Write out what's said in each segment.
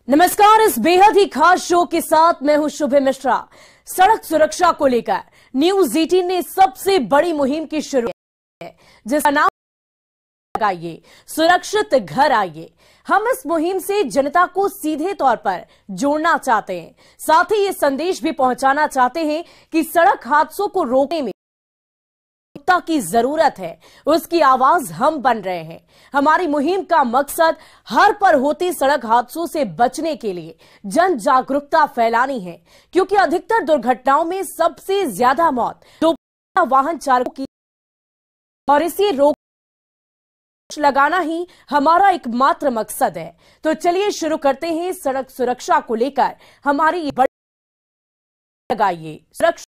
नमस्कार, इस बेहद ही खास शो के साथ मैं हूं शुभ मिश्रा। सड़क सुरक्षा को लेकर न्यूज 18 ने सबसे बड़ी मुहिम की शुरुआत है, जिसका नाम लगाइए सुरक्षित घर आइए। हम इस मुहिम से जनता को सीधे तौर पर जोड़ना चाहते हैं, साथ ही ये संदेश भी पहुंचाना चाहते हैं कि सड़क हादसों को रोकने में की जरूरत है, उसकी आवाज हम बन रहे हैं। हमारी मुहिम का मकसद हर पर होती सड़क हादसों से बचने के लिए जन जागरूकता फैलानी है, क्योंकि अधिकतर दुर्घटनाओं में सबसे ज्यादा मौत दोपहिया वाहन चालकों की, और इसी रोक लगाना ही हमारा एकमात्र मकसद है। तो चलिए शुरू करते हैं सड़क सुरक्षा को लेकर हमारी बड़ी लगाइए सुरक्षा।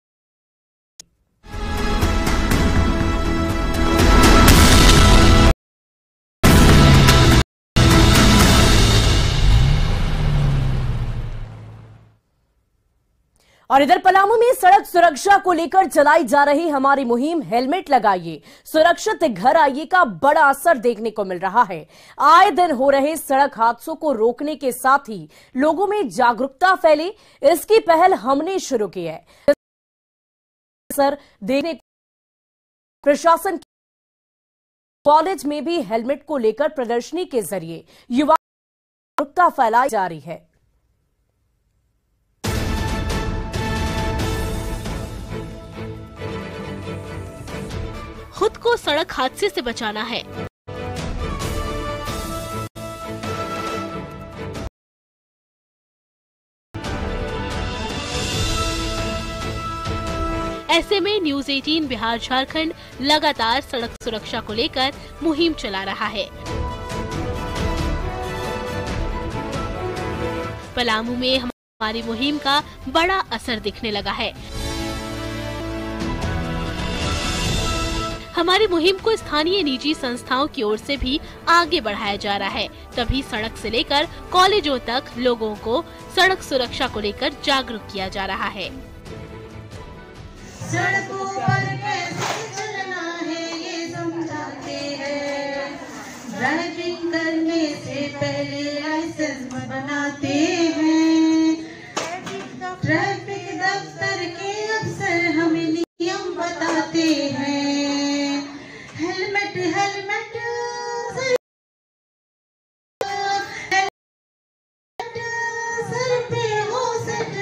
और इधर पलामू में सड़क सुरक्षा को लेकर चलाई जा रही हमारी मुहिम हेलमेट लगाइए सुरक्षित घर आइए का बड़ा असर देखने को मिल रहा है। आए दिन हो रहे सड़क हादसों को रोकने के साथ ही लोगों में जागरूकता फैले, इसकी पहल हमने शुरू की है। असर देने प्रशासन कॉलेज में भी हेलमेट को लेकर प्रदर्शनी के जरिए युवा जागरूकता फैलाई जा रही है। खुद को सड़क हादसे से बचाना है। ऐसे में न्यूज 18 बिहार झारखंड लगातार सड़क सुरक्षा को लेकर मुहिम चला रहा है। पलामू में हमारी मुहिम का बड़ा असर दिखने लगा है। हमारी मुहिम को स्थानीय निजी संस्थाओं की ओर से भी आगे बढ़ाया जा रहा है, तभी सड़क से लेकर कॉलेजों तक लोगों को सड़क सुरक्षा को लेकर जागरूक किया जा रहा है। सड़कों पर कैसे चलना है ये समझाते हैं, ड्राइविंग करने से पहले लाइसेंस बनाते हैं, ट्रैफिक दफ्तर के अफसर हमें नियम बताते हैं। हेलमेट हेलमेट सर पे हो सट,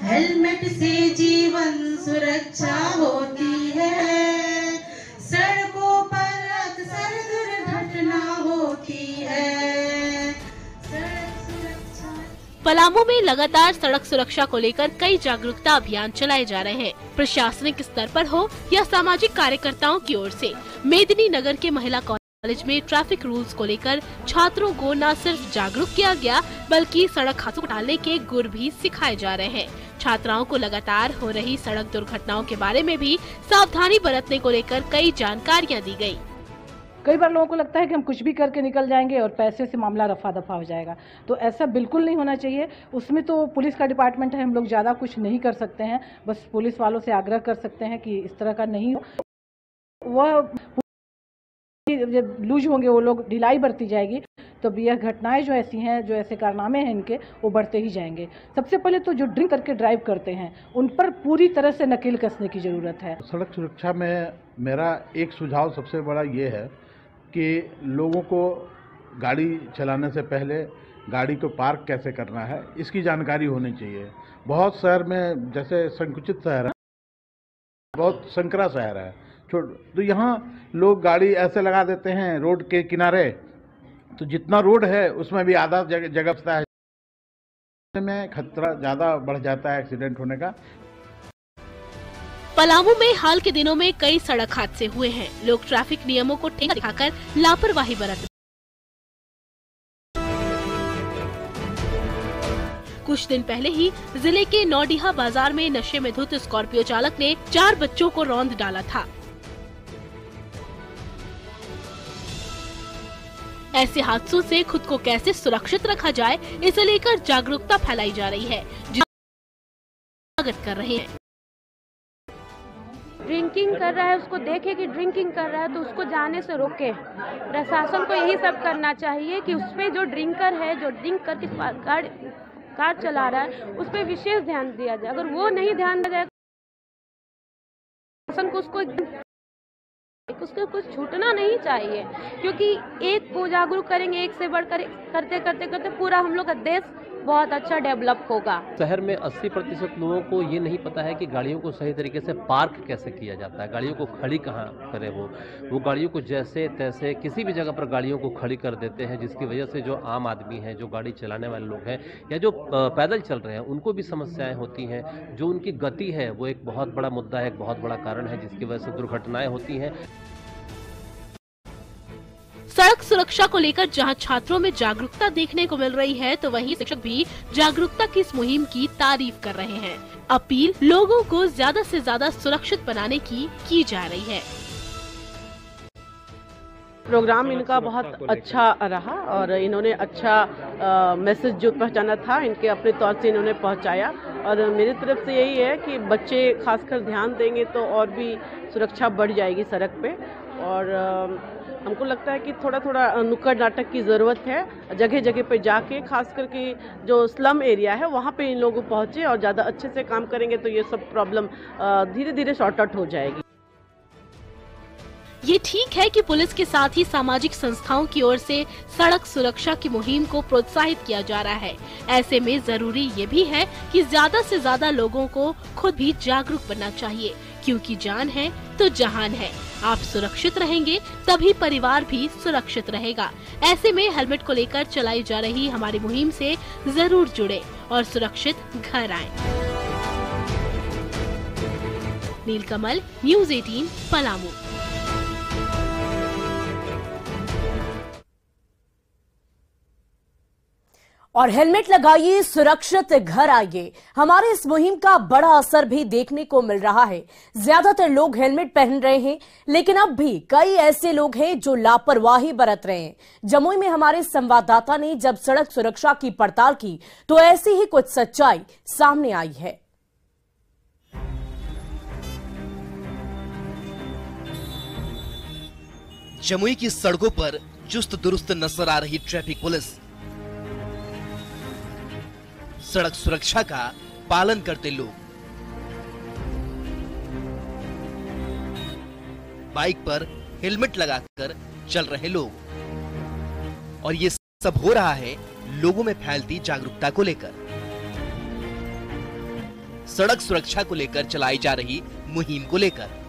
हेलमेट से जीवन सुरक्षा होती है, सड़कों पर अक्सर दुर्घटना होती है। सड़क सुरक्षा पलामू में लगातार सड़क सुरक्षा को लेकर कई जागरूकता अभियान चलाए जा रहे हैं। प्रशासनिक स्तर पर हो या सामाजिक कार्यकर्ताओं की ओर से मेदिनी नगर के महिला कॉलेज में ट्रैफिक रूल्स को लेकर छात्रों को न सिर्फ जागरूक किया गया, बल्कि सड़क हादसों को टालने के गुर भी सिखाए जा रहे हैं। छात्राओं को लगातार हो रही सड़क दुर्घटनाओं के बारे में भी सावधानी बरतने को लेकर कई जानकारियाँ दी गयी। कई बार लोगों को लगता है कि हम कुछ भी करके निकल जाएंगे और पैसे से मामला रफा दफा हो जाएगा, तो ऐसा बिल्कुल नहीं होना चाहिए। उसमें तो पुलिस का डिपार्टमेंट है, हम लोग ज़्यादा कुछ नहीं कर सकते हैं, बस पुलिस वालों से आग्रह कर सकते हैं कि इस तरह का नहीं हो। वह जब लूज होंगे वो लोग, ढिलाई बढ़ती जाएगी, तो यह घटनाएं जो ऐसी हैं, जो ऐसे कारनामे हैं इनके, वो बढ़ते ही जाएंगे। सबसे पहले तो जो ड्रिंक करके ड्राइव करते हैं उन पर पूरी तरह से नकेल कसने की ज़रूरत है। सड़क सुरक्षा में मेरा एक सुझाव सबसे बड़ा ये है कि लोगों को गाड़ी चलाने से पहले गाड़ी को पार्क कैसे करना है, इसकी जानकारी होनी चाहिए। बहुत शहर में, जैसे संकुचित शहर है, बहुत संकरा शहर है, तो यहाँ लोग गाड़ी ऐसे लगा देते हैं रोड के किनारे, तो जितना रोड है उसमें भी आधा जगह बचता है, में खतरा ज़्यादा बढ़ जाता है एक्सीडेंट होने का। पलामू में हाल के दिनों में कई सड़क हादसे हुए हैं। लोग ट्रैफिक नियमों को ठेंगा दिखाकर लापरवाही बरत। कुछ दिन पहले ही जिले के नौडीहा बाजार में नशे में धुत स्कॉर्पियो चालक ने 4 बच्चों को रौंद डाला था। ऐसे हादसों से खुद को कैसे सुरक्षित रखा जाए, इसे लेकर जागरूकता फैलाई जा रही है, स्वागत कर रहे हैं। ड्रिंकिंग कर रहा है उसको देखे कि ड्रिंकिंग कर रहा है तो उसको जाने से रोके। प्रशासन को यही सब करना चाहिए कि उस पर जो ड्रिंकर है, जो ड्रिंक करके कार चला रहा है, उस पर विशेष ध्यान दिया जाए। अगर वो नहीं ध्यान दिया जाए, प्रशासन को उसको कुछ छूटना नहीं चाहिए, क्योंकि एक को जागरूक करेंगे, एक से बढ़कर करते करते करते पूरा हम लोग का देश बहुत अच्छा डेवलप होगा। शहर में 80% लोगों को ये नहीं पता है कि गाड़ियों को सही तरीके से पार्क कैसे किया जाता है, गाड़ियों को खड़ी कहाँ करें। वो गाड़ियों को जैसे तैसे किसी भी जगह पर गाड़ियों को खड़ी कर देते हैं, जिसकी वजह से जो आम आदमी है, जो गाड़ी चलाने वाले लोग हैं या जो पैदल चल रहे हैं, उनको भी समस्याएं होती हैं। जो उनकी गति है वो एक बहुत बड़ा मुद्दा है, एक बहुत बड़ा कारण है जिसकी वजह से दुर्घटनाएं होती हैं। सड़क सुरक्षा को लेकर जहां छात्रों में जागरूकता देखने को मिल रही है, तो वहीं शिक्षक भी जागरूकता की इस मुहिम की तारीफ कर रहे हैं। अपील लोगों को ज्यादा से ज्यादा सुरक्षित बनाने की जा रही है। प्रोग्राम इनका बहुत अच्छा रहा और इन्होंने अच्छा मैसेज जो पहुंचाना था इनके अपने तौर से इन्होंने पहुंचाया। और मेरी तरफ से यही है कि बच्चे खासकर ध्यान देंगे तो और भी सुरक्षा बढ़ जाएगी सड़क पे। और हमको लगता है कि थोड़ा थोड़ा नुक्कड़ नाटक की ज़रूरत है। जगह जगह पे जाके खास करके जो स्लम एरिया है वहाँ पे इन लोग पहुँचे और ज़्यादा अच्छे से काम करेंगे तो ये सब प्रॉब्लम धीरे धीरे सॉर्ट आउट हो जाएगी। ये ठीक है कि पुलिस के साथ ही सामाजिक संस्थाओं की ओर से सड़क सुरक्षा की मुहिम को प्रोत्साहित किया जा रहा है। ऐसे में जरूरी ये भी है कि ज्यादा से ज्यादा लोगों को खुद भी जागरूक बनना चाहिए, क्योंकि जान है तो जहान है। आप सुरक्षित रहेंगे तभी परिवार भी सुरक्षित रहेगा। ऐसे में हेलमेट को लेकर चलाई जा रही हमारी मुहिम से जरूर जुड़े और सुरक्षित घर आएं। नीलकमल, न्यूज़ 18, पलामू। और हेलमेट लगाइए, सुरक्षित घर आइए। हमारे इस मुहिम का बड़ा असर भी देखने को मिल रहा है। ज्यादातर लोग हेलमेट पहन रहे हैं, लेकिन अब भी कई ऐसे लोग हैं जो लापरवाही बरत रहे हैं। जमुई में हमारे संवाददाता ने जब सड़क सुरक्षा की पड़ताल की तो ऐसी ही कुछ सच्चाई सामने आई है। जमुई की सड़कों पर चुस्त दुरुस्त नजर आ रही ट्रैफिक पुलिस सड़क सुरक्षा का पालन करते लोग, बाइक पर हेलमेट लगाकर चल रहे लोग, और ये सब हो रहा है लोगों में फैलती जागरूकता को लेकर। सड़क सुरक्षा को लेकर चलाई जा रही मुहिम को लेकर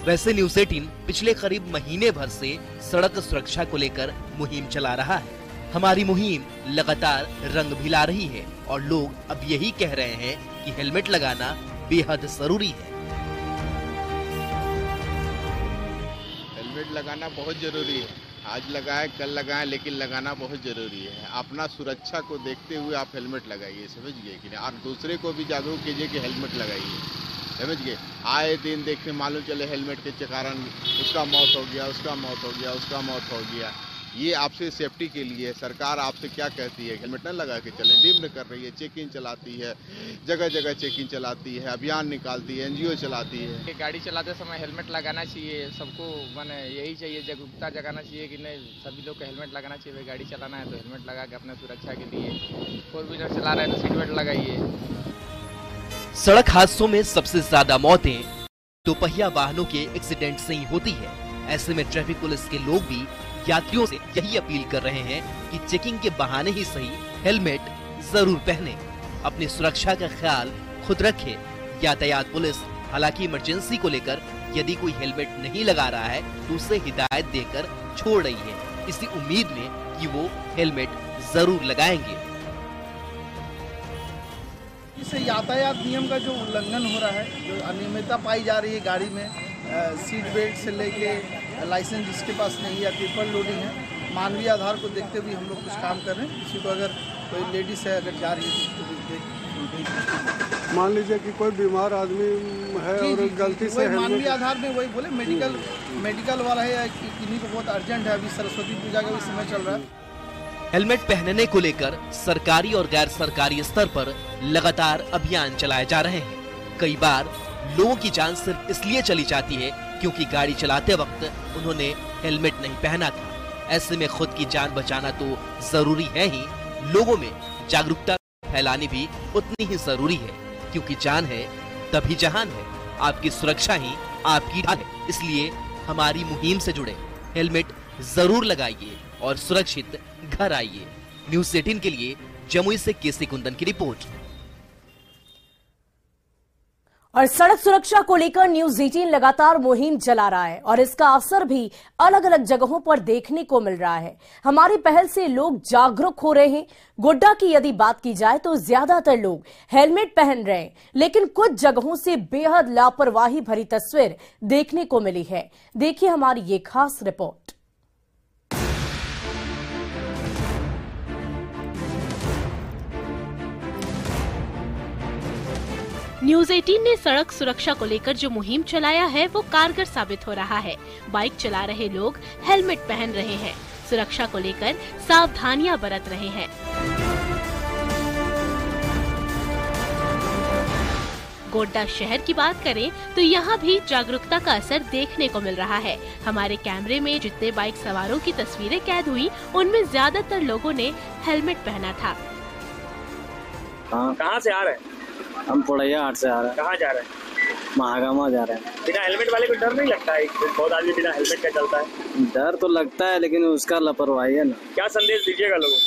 वैसे न्यूज़ 18 पिछले करीब महीने भर से सड़क सुरक्षा को लेकर मुहिम चला रहा है। हमारी मुहिम लगातार रंग भी ला रही है और लोग अब यही कह रहे हैं कि हेलमेट लगाना बेहद जरूरी है। हेलमेट लगाना बहुत जरूरी है। आज लगाए कल लगाए, लेकिन लगाना बहुत जरूरी है। अपना सुरक्षा को देखते हुए आप हेलमेट लगाइए, समझ गए कि नहीं। आप दूसरे को भी जागरूक कीजिए कि हेलमेट लगाइए, समझ गए। आए दिन देखने मालूम चले हेलमेट के कारण उसका मौत हो गया, उसका मौत हो गया, उसका मौत हो गया। ये आपसे सेफ्टी के लिए सरकार आपसे क्या कहती है, हेलमेट न लगा के चलें। निम्न कर रही है, चेकिंग चलाती है, जगह जगह चेकिंग चलाती है, अभियान निकालती है, एनजीओ चलाती है। गाड़ी चलाते समय हेलमेट लगाना चाहिए, सबको मैंने यही चाहिए, जागरूकता जगाना चाहिए कि नहीं सभी लोग को हेलमेट लगाना चाहिए। गाड़ी चलाना है तो हेलमेट लगा के अपने सुरक्षा के लिए, फोर व्हीलर चला रहे हैं तो सीट बेल्ट लगाइए। सड़क हादसों में सबसे ज्यादा मौतें दोपहिया वाहनों के एक्सीडेंट से ही होती है। ऐसे में ट्रैफिक पुलिस के लोग भी यात्रियों से यही अपील कर रहे हैं कि चेकिंग के बहाने ही सही हेलमेट जरूर पहने, अपनी सुरक्षा का ख्याल खुद रखे। यातायात पुलिस हालांकि इमरजेंसी को लेकर यदि कोई हेलमेट नहीं लगा रहा है तो उसे हिदायत देकर छोड़ रही है, इसी उम्मीद में कि वो हेलमेट जरूर लगाएंगे। इससे यातायात नियम का जो उल्लंघन हो रहा है, जो अनियमितता पाई जा रही है गाड़ी में, सीट बेल्ट से लेके लाइसेंस जिसके पास नहीं है, ट्रिपल लोडिंग है, मानवीय आधार को देखते हुए हम लोग कुछ काम कर रहे हैं। किसी को अगर कोई लेडीज है अगर जा रही है तो मान लीजिए कि कोई बीमार आदमी है और गलती से मानवीय आधार में वही बोले मेडिकल वाला है या किन्हीं को बहुत अर्जेंट है, अभी सरस्वती पूजा का भी समय चल रहा है। हेलमेट पहनने को लेकर सरकारी और गैर सरकारी स्तर पर लगातार अभियान चलाए जा रहे हैं। कई बार लोगों की जान सिर्फ इसलिए चली जाती है क्योंकि गाड़ी चलाते वक्त उन्होंने हेलमेट नहीं पहना था। ऐसे में खुद की जान बचाना तो जरूरी है ही, लोगों में जागरूकता फैलानी भी उतनी ही जरूरी है, क्योंकि जान है तभी जहान है। आपकी सुरक्षा ही आपकी जान है, इसलिए हमारी मुहिम से जुड़े, हेलमेट जरूर लगाइए और सुरक्षित घर आइए। न्यूज़ 18 के लिए जमुई से केसी कुंदन की रिपोर्ट। और सड़क सुरक्षा को लेकर न्यूज़ 18 लगातार मुहिम चला रहा है और इसका असर भी अलग अलग जगहों पर देखने को मिल रहा है। हमारी पहल से लोग जागरूक हो रहे हैं। गोड्डा की यदि बात की जाए तो ज्यादातर लोग हेलमेट पहन रहे हैं, लेकिन कुछ जगहों से बेहद लापरवाही भरी तस्वीर देखने को मिली है। देखिए हमारी ये खास रिपोर्ट। न्यूज़ 18 ने सड़क सुरक्षा को लेकर जो मुहिम चलाया है वो कारगर साबित हो रहा है। बाइक चला रहे लोग हेलमेट पहन रहे हैं, सुरक्षा को लेकर सावधानियां बरत रहे हैं। गोड्डा शहर की बात करें तो यहाँ भी जागरूकता का असर देखने को मिल रहा है। हमारे कैमरे में जितने बाइक सवारों की तस्वीरें कैद हुई, उनमें ज्यादातर लोगों ने हेलमेट पहना था। कहाँ से आ रहे हैं? हम पुड़ैया हाट से आ रहे हैं। कहाँ जा रहे हैं? महागामा जा रहे हैं। बिना हेलमेट वाले को डर नहीं लगता है? बहुत आदमी बिना हेलमेट का चलता है। डर तो लगता है, लेकिन उसका लापरवाही है ना। क्या संदेश दीजिएगा लोगों को?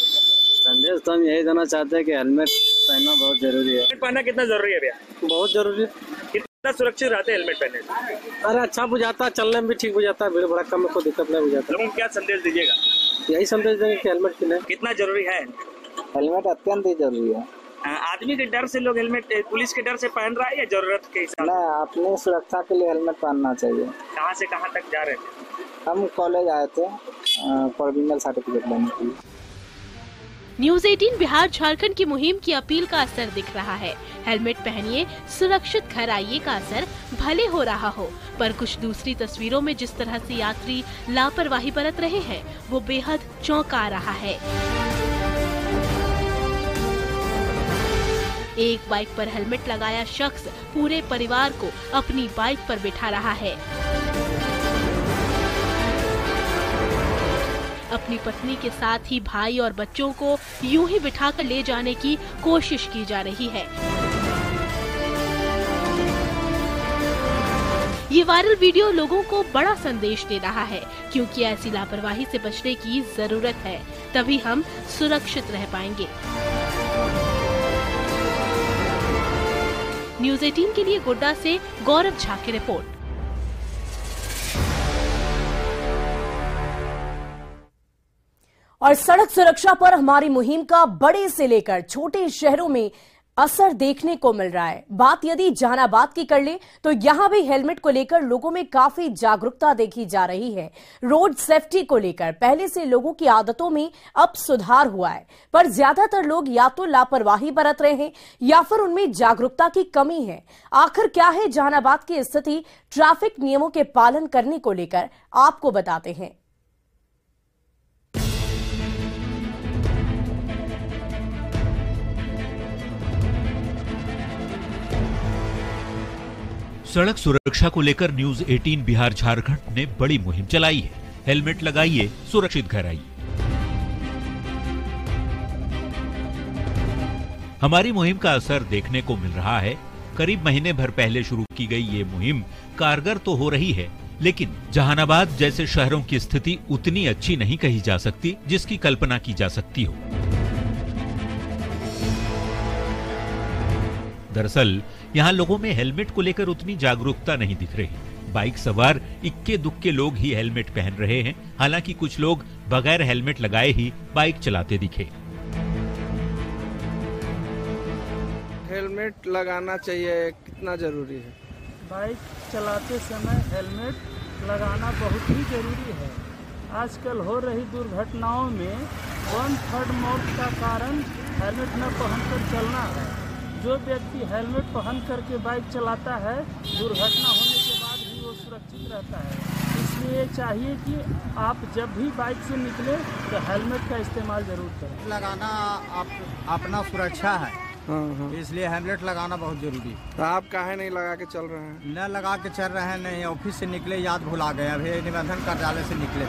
संदेश तो हम यही देना चाहते हैं कि हेलमेट पहनना बहुत जरूरी है। हेलमेट पहनना कितना जरूरी है भैया? बहुत जरूरी है। कितना सुरक्षित रहते हैं हेलमेट पहनने से? अरे अच्छा बुझाता है, चलने में भी ठीक बुझाता है, भीड़ भड़का में कोई दिक्कत नहीं बुझाता। लोगों को क्या संदेश दीजिएगा? यही संदेश देंगे कि हेलमेट पहने। कितना जरूरी है हेलमेट? अत्यंत ही जरूरी है। आदमी के डर से लोग हेलमेट पुलिस के डर से पहन रहा है या जरूरत के हिसाब से? अपनी सुरक्षा के लिए हेलमेट पहनना चाहिए। कहाँ से कहाँ तक जा रहे थे? हम कॉलेज आए थे प्रोविजनल सर्टिफिकेट लेने के लिए। न्यूज़ 18 बिहार झारखंड की मुहिम की अपील का असर दिख रहा है। हेलमेट पहनिए, सुरक्षित घर आइए का असर भले हो रहा हो, पर कुछ दूसरी तस्वीरों में जिस तरह से यात्री लापरवाही बरत रहे हैं वो बेहद चौंका रहा है। एक बाइक पर हेलमेट लगाया शख्स पूरे परिवार को अपनी बाइक पर बिठा रहा है। अपनी पत्नी के साथ ही भाई और बच्चों को यूं ही बिठाकर ले जाने की कोशिश की जा रही है। ये वायरल वीडियो लोगों को बड़ा संदेश दे रहा है, क्योंकि ऐसी लापरवाही से बचने की जरूरत है, तभी हम सुरक्षित रह पाएंगे। न्यूज़ 18 के लिए गोड्डा से गौरव झा की रिपोर्ट। और सड़क सुरक्षा पर हमारी मुहिम का बड़े से लेकर छोटे शहरों में असर देखने को मिल रहा है। बात यदि जहानाबाद की कर ले तो यहां भी हेलमेट को लेकर लोगों में काफी जागरूकता देखी जा रही है। रोड सेफ्टी को लेकर पहले से लोगों की आदतों में अब सुधार हुआ है, पर ज्यादातर लोग या तो लापरवाही बरत रहे हैं या फिर उनमें जागरूकता की कमी है। आखिर क्या है जहानाबाद की स्थिति? ट्रैफिक नियमों के पालन करने को लेकर आपको बताते हैं। सड़क सुरक्षा को लेकर न्यूज़ 18 बिहार झारखंड ने बड़ी मुहिम चलाई है। हेलमेट लगाइए, सुरक्षित घर आइए। हमारी मुहिम का असर देखने को मिल रहा है। करीब महीने भर पहले शुरू की गई ये मुहिम कारगर तो हो रही है, लेकिन जहानाबाद जैसे शहरों की स्थिति उतनी अच्छी नहीं कही जा सकती जिसकी कल्पना की जा सकती हो। दरअसल यहाँ लोगों में हेलमेट को लेकर उतनी जागरूकता नहीं दिख रही। बाइक सवार इक्के दुक्के लोग ही हेलमेट पहन रहे हैं। हालांकि कुछ लोग बगैर हेलमेट लगाए ही बाइक चलाते दिखे। हेलमेट लगाना चाहिए, कितना जरूरी है? बाइक चलाते समय हेलमेट लगाना बहुत ही जरूरी है। आजकल हो रही दुर्घटनाओं में 1/3 मौत का कारण हेलमेट न पहनकर चलना है। जो व्यक्ति हेलमेट पहन करके बाइक चलाता है, दुर्घटना होने के बाद भी वो सुरक्षित रहता है। इसलिए ये चाहिए कि आप जब भी बाइक से निकले तो हेलमेट का इस्तेमाल जरूर करें। लगाना अपना सुरक्षा है, इसलिए हेलमेट लगाना बहुत जरूरी है। तो आप काहे नहीं लगा के चल रहे हैं? न लगा के चल रहे हैं, नहीं ऑफिस से निकले याद भुला गए, अभी निबंधन कार्यालय से निकले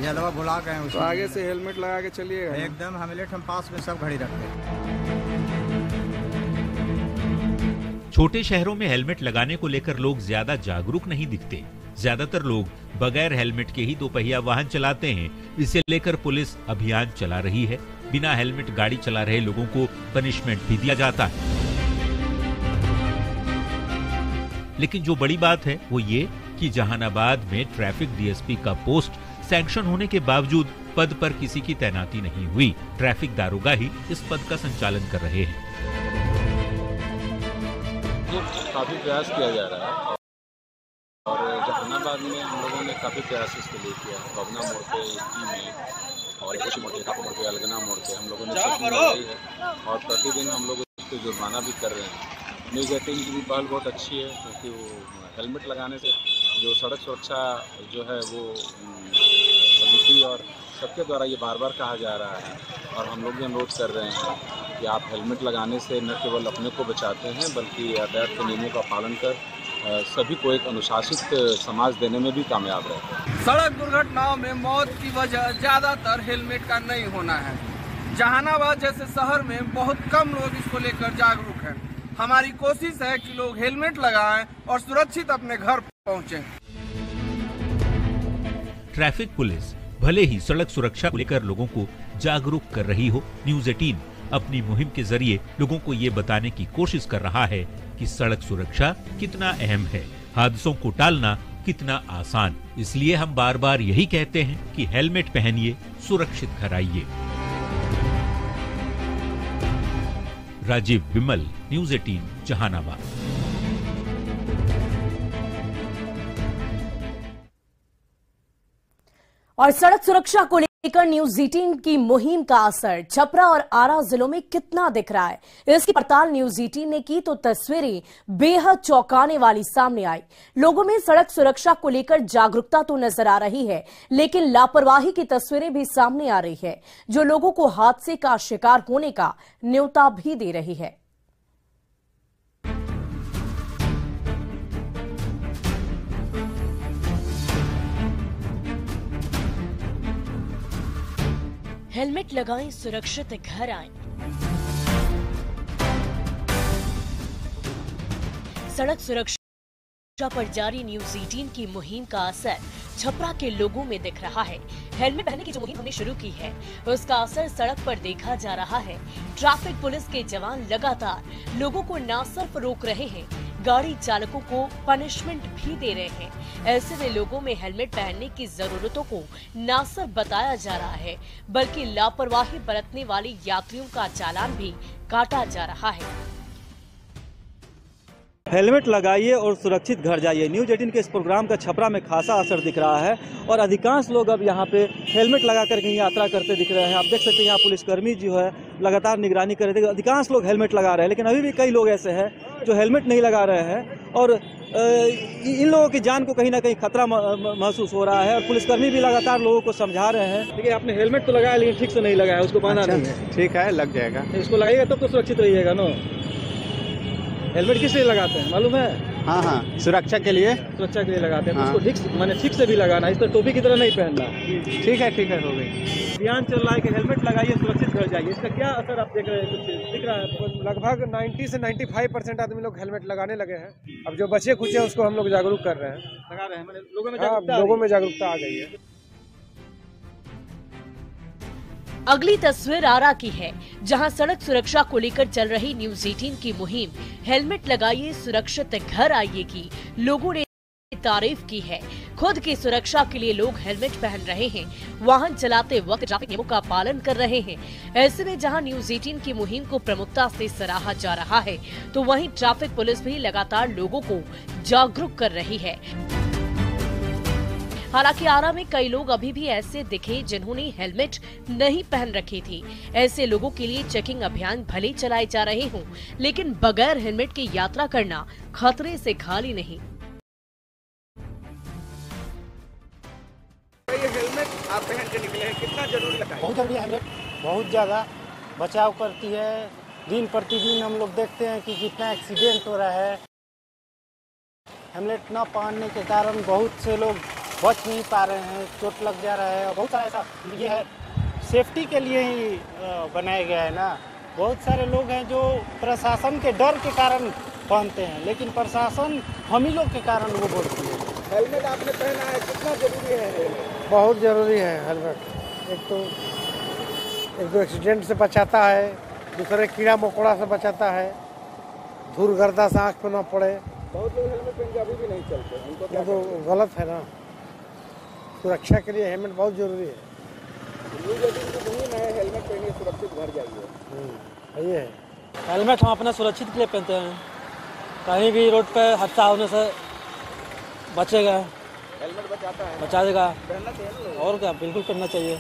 यादवा भुला गए। तो आगे से हेलमेट लगा के चलिएगा। एकदम हेलमेट हम पास में सब घड़ी रखते हैं। छोटे शहरों में हेलमेट लगाने को लेकर लोग ज्यादा जागरूक नहीं दिखते। ज्यादातर लोग बगैर हेलमेट के ही दोपहिया वाहन चलाते हैं। इसे लेकर पुलिस अभियान चला रही है। बिना हेलमेट गाड़ी चला रहे लोगों को पनिशमेंट भी दिया जाता है। लेकिन जो बड़ी बात है वो ये कि जहानाबाद में ट्रैफिक डीएसपी का पोस्ट सैंक्शन होने के बावजूद पद पर किसी की तैनाती नहीं हुई। ट्रैफिक दारोगा ही इस पद का संचालन कर रहे हैं। काफी प्रयास किया जा रहा है और जहानाबाद में हम लोगों ने काफी प्रयास इसके लिए किया। पवना मोड़ पे ईटी में और कुछ मोड़ पे अलगना मोड़ पे हम लोगों ने चेकिंग लगाई है और प्रतिदिन हम लोग उस पर जुर्माना भी कर रहे हैं। न्यूज़ 18 की भी पहल बहुत अच्छी है क्योंकि वो हेलमेट लगाने से जो सड़क सुरक्षा जो है वो समिति और सबके द्वारा ये बार बार कहा जा रहा है और हम लोग भी अनुरोध कर रहे हैं कि आप हेलमेट लगाने से न केवल अपने को बचाते हैं बल्कि यातायात के नियमों का पालन कर सभी को एक अनुशासित समाज देने में भी कामयाब रहते हैं। सड़क दुर्घटनाओं में मौत की वजह ज्यादातर हेलमेट का नहीं होना है। जहानाबाद जैसे शहर में बहुत कम लोग इसको लेकर जागरूक हैं। हमारी कोशिश है कि लोग हेलमेट लगाएं और सुरक्षित अपने घर पहुंचें। ट्रैफिक पुलिस भले ही सड़क सुरक्षा को लेकर लोगों को जागरूक कर रही हो, न्यूज़ 18 अपनी मुहिम के जरिए लोगों को ये बताने की कोशिश कर रहा है कि सड़क सुरक्षा कितना अहम है, हादसों को टालना कितना आसान। इसलिए हम बार बार यही कहते हैं कि हेलमेट पहनिए, सुरक्षित घर आइए। राजीव विमल, न्यूज़ 18 जहानाबाद। और सड़क सुरक्षा को लेकर न्यूज़ 18 की मुहिम का असर छपरा और आरा जिलों में कितना दिख रहा है, इसकी पड़ताल न्यूज़ 18 ने की तो तस्वीरें बेहद चौंकाने वाली सामने आई। लोगों में सड़क सुरक्षा को लेकर जागरूकता तो नजर आ रही है, लेकिन लापरवाही की तस्वीरें भी सामने आ रही है, जो लोगों को हादसे का शिकार होने का न्योता भी दे रही है। हेलमेट लगाएं, सुरक्षित घर आएं। सड़क सुरक्षा पर जारी न्यूज़ 18 की मुहिम का असर छपरा के लोगों में दिख रहा है। हेलमेट पहनने की जो मुहिम हमने शुरू की है उसका असर सड़क पर देखा जा रहा है। ट्रैफिक पुलिस के जवान लगातार लोगों को न सिर्फ रोक रहे हैं, गाड़ी चालकों को पनिशमेंट भी दे रहे हैं। ऐसे में लोगों में हेलमेट पहनने की जरूरतों को न सिर्फ बताया जा रहा है बल्कि लापरवाही बरतने वाले यात्रियों का चालान भी काटा जा रहा है। हेलमेट लगाइए और सुरक्षित घर जाइए। न्यूज़ 18 के इस प्रोग्राम का छपरा में खासा असर दिख रहा है और अधिकांश लोग अब यहाँ पे हेलमेट लगा कर कहीं यात्रा करते दिख रहे हैं। आप देख सकते हैं यहाँ पुलिसकर्मी जो है लगातार निगरानी कर रहे थे। अधिकांश लोग हेलमेट लगा रहे हैं, लेकिन अभी भी कई लोग ऐसे हैं जो हेलमेट नहीं लगा रहे हैं और इन लोगों की जान को कहीं ना कहीं खतरा महसूस हो रहा है और पुलिसकर्मी भी लगातार लोगों को समझा रहे हैं। देखिए, आपने हेलमेट तो लगाया लेकिन ठीक से नहीं लगाया, उसको बांधा नहीं है। ठीक है, लग जाएगा। इसको लगाइएगा तब तो सुरक्षित रहिएगा ना। हेलमेट किस लिए लगाते हैं मालूम है? हाँ, सुरक्षा के लिए। सुरक्षा के लिए लगाते हैं। हाँ। उसको ठीक से भी लगाना, इस तरह टोपी की तरह नहीं पहनना। ठीक है, हो गई। अभियान चल रहा है कि हेलमेट लगाइए, सुरक्षित घर जाइए। इसका क्या असर आप देख रहे हैं? कुछ दिख रहा है? लगभग 90 से 95% आदमी लोग हेलमेट लगाने लगे हैं। अब जो बचे खुचे हैं उसको हम लोग जागरूक कर रहे हैं, लगा रहे हैं। लोगों में जागरूकता आ गई है। अगली तस्वीर आरा की है, जहां सड़क सुरक्षा को लेकर चल रही न्यूज़ 18 की मुहिम हेलमेट लगाइए, सुरक्षित घर आइए की लोगों ने तारीफ की है। खुद की सुरक्षा के लिए लोग हेलमेट पहन रहे हैं, वाहन चलाते वक्त ट्रैफिक नियमों का पालन कर रहे हैं। ऐसे में जहां न्यूज़ 18 की मुहिम को प्रमुखता से सराहा जा रहा है, तो वहीं ट्रैफिक पुलिस भी लगातार लोगों को जागरूक कर रही है। हालांकि आरा में कई लोग अभी भी ऐसे दिखे जिन्होंने हेलमेट नहीं पहन रखी थी। ऐसे लोगों के लिए चेकिंग अभियान भले चलाए जा रहे हों, लेकिन बगैर हेलमेट के यात्रा करना खतरे से खाली नहीं। बताइए, हेलमेट आप पहन के निकले हैं, कितना जरूरी लगा? बहुत जरूरी है हेलमेट, बहुत ज़्यादा बचाव करती है। दिन प्रतिदिन हम लोग देखते हैं कि कितना एक्सीडेंट हो रहा है। हेलमेट न पहनने के कारण बहुत से लोग बच नहीं पा रहे हैं, चोट लग जा रहा है। बहुत सारा ऐसा ये है, सेफ्टी के लिए ही बनाया गया है ना। बहुत सारे लोग हैं जो प्रशासन के डर के कारण पहनते हैं, लेकिन प्रशासन हम ही लोग के कारण वो बोलती है। हेलमेट आपने पहना है, कितना जरूरी है? बहुत ज़रूरी है हेलमेट। एक तो एक्सीडेंट से बचाता है, दूसरे कीड़ा मकोड़ा से बचाता है, धूल गर्दा से आँख पे ना पड़े। बहुत लोग हेलमेट पहन के अभी भी नहीं चलते, उनको क्या? तो गलत है ना, सुरक्षा के लिए हेलमेट बहुत जरूरी है। हेलमेट पहनिए, सुरक्षित घर जाइए। ये है हेलमेट हम अपना सुरक्षित के लिए पहनते हैं, कहीं भी रोड पे हादसा होने से बचेगा। हेलमेट बचाता है, बचा देगा। पहनना चाहिए और क्या, बिल्कुल पहनना चाहिए।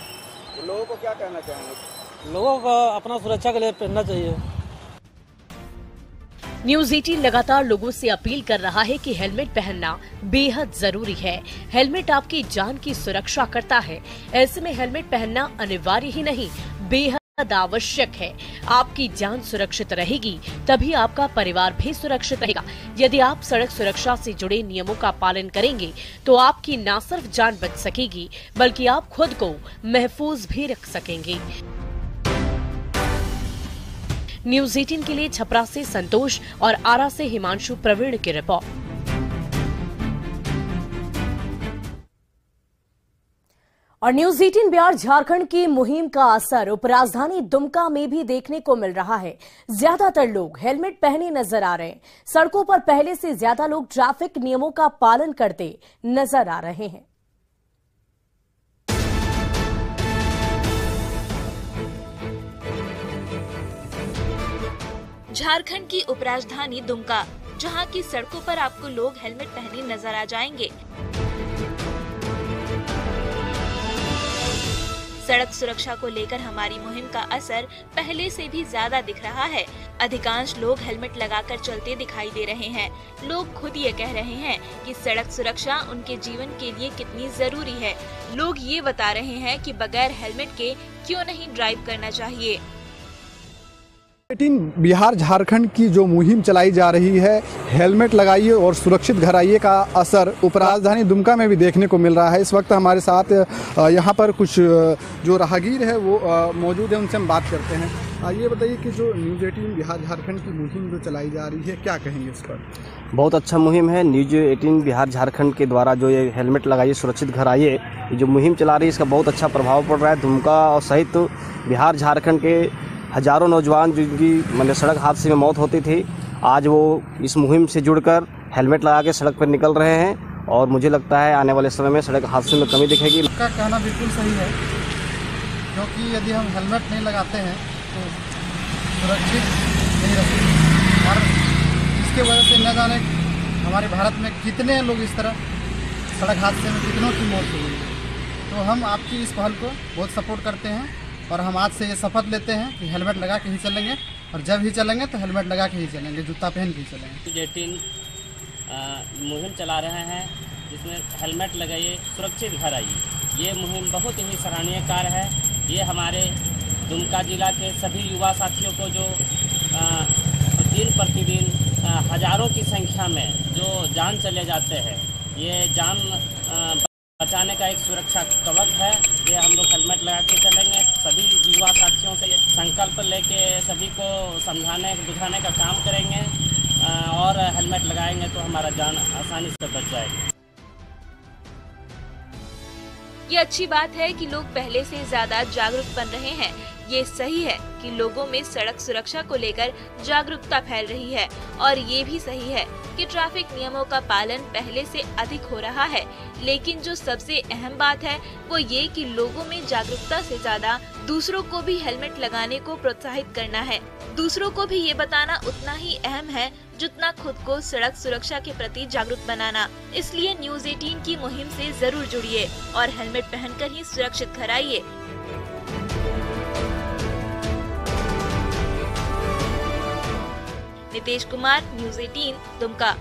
लोगों को क्या कहना चाहेंगे? लोगों को अपना सुरक्षा के लिए पहनना चाहिए। न्यूज़ 18 लगातार लोगों से अपील कर रहा है कि हेलमेट पहनना बेहद जरूरी है। हेलमेट आपकी जान की सुरक्षा करता है। ऐसे में हेलमेट पहनना अनिवार्य ही नहीं, बेहद आवश्यक है। आपकी जान सुरक्षित रहेगी तभी आपका परिवार भी सुरक्षित रहेगा। यदि आप सड़क सुरक्षा से जुड़े नियमों का पालन करेंगे तो आपकी न सिर्फ जान बच सकेगी बल्कि आप खुद को महफूज भी रख सकेंगे। न्यूज़ 18 के लिए छपरा से संतोष और आरा से हिमांशु प्रवीण की रिपोर्ट। और न्यूज़ 18 बिहार झारखंड की मुहिम का असर उपराजधानी दुमका में भी देखने को मिल रहा है। ज्यादातर लोग हेलमेट पहने नजर आ रहे हैं। सड़कों पर पहले से ज्यादा लोग ट्रैफिक नियमों का पालन करते नजर आ रहे हैं। झारखंड की उपराजधानी दुमका, जहां की सड़कों पर आपको लोग हेलमेट पहने नजर आ जाएंगे। सड़क सुरक्षा को लेकर हमारी मुहिम का असर पहले से भी ज्यादा दिख रहा है। अधिकांश लोग हेलमेट लगाकर चलते दिखाई दे रहे हैं। लोग खुद ये कह रहे हैं कि सड़क सुरक्षा उनके जीवन के लिए कितनी जरूरी है। लोग ये बता रहे हैं कि बगैर हेलमेट के क्यों नहीं ड्राइव करना चाहिए। बिहार झारखंड की जो मुहिम चलाई जा रही है, हेलमेट लगाइए और सुरक्षित घर आइए का असर उपराजधानी दुमका में भी देखने को मिल रहा है। इस वक्त हमारे साथ यहाँ पर कुछ जो राहगीर है वो मौजूद है, उनसे हम बात करते हैं। ये बताइए कि जो न्यूज़ 18 बिहार झारखंड की मुहिम जो चलाई जा रही है, क्या कहेंगे इस पर? बहुत अच्छा मुहिम है। न्यूज़ 18 बिहार झारखंड के द्वारा जो ये हेलमेट लगाइए सुरक्षित घर आइए, ये जो मुहिम चला रही है, इसका बहुत अच्छा प्रभाव पड़ रहा है। दुमका और सहित बिहार झारखंड के हजारों नौजवान जिनकी मतलब सड़क हादसे में मौत होती थी, आज वो इस मुहिम से जुड़कर हेलमेट लगा के सड़क पर निकल रहे हैं और मुझे लगता है आने वाले समय में सड़क हादसे में कमी दिखेगी। का कहना बिल्कुल सही है, क्योंकि यदि हम हेलमेट नहीं लगाते हैं तो सुरक्षित नहीं रहते और इसके वजह से न जाने हमारे भारत में कितने लोग इस तरह सड़क हादसे में कितनों की मौत हुई है। तो हम आपकी इस पहल को बहुत सपोर्ट करते हैं और हम आज से ये शपथ लेते हैं कि हेलमेट लगा के ही चलेंगे और जब ही चलेंगे तो हेलमेट लगा के ही चलेंगे, जूता पहन के ही चलेंगे। 18 मुहिम चला रहे हैं जिसमें हेलमेट लगाइए सुरक्षित घर आइए। ये मुहिम बहुत ही सराहनीय कार्य है। ये हमारे दुमका जिला के सभी युवा साथियों को जो दिन प्रतिदिन हजारों की संख्या में जो जान चले जाते हैं, ये जान बचाने का एक सुरक्षा कवच है। ये हम लोग हेलमेट लगा के चलेंगे। सभी युवा साथियों से संकल्प लेके सभी को समझाने बुझाने का काम करेंगे और हेलमेट लगाएंगे तो हमारा जान आसानी से बच जाएगी। ये अच्छी बात है कि लोग पहले से ज्यादा जागरूक बन रहे हैं। ये सही है कि लोगों में सड़क सुरक्षा को लेकर जागरूकता फैल रही है और ये भी सही है कि ट्रैफिक नियमों का पालन पहले से अधिक हो रहा है। लेकिन जो सबसे अहम बात है वो ये कि लोगों में जागरूकता से ज्यादा दूसरों को भी हेलमेट लगाने को प्रोत्साहित करना है। दूसरों को भी ये बताना उतना ही अहम है जितना खुद को सड़क सुरक्षा के प्रति जागरूक बनाना। इसलिए न्यूज़ 18 की मुहिम से जरूर जुड़िए और हेलमेट पहनकर ही सुरक्षित घर आइए। नितेश कुमार, न्यूज़ 18 दुमका।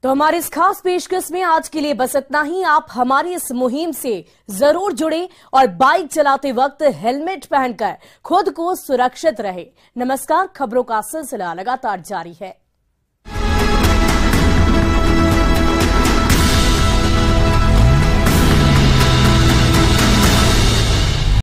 तो हमारी इस खास पेशकश में आज के लिए बस इतना ही। आप हमारी इस मुहिम से जरूर जुड़े और बाइक चलाते वक्त हेलमेट पहनकर खुद को सुरक्षित रहे। नमस्कार, खबरों का सिलसिला लगातार जारी है।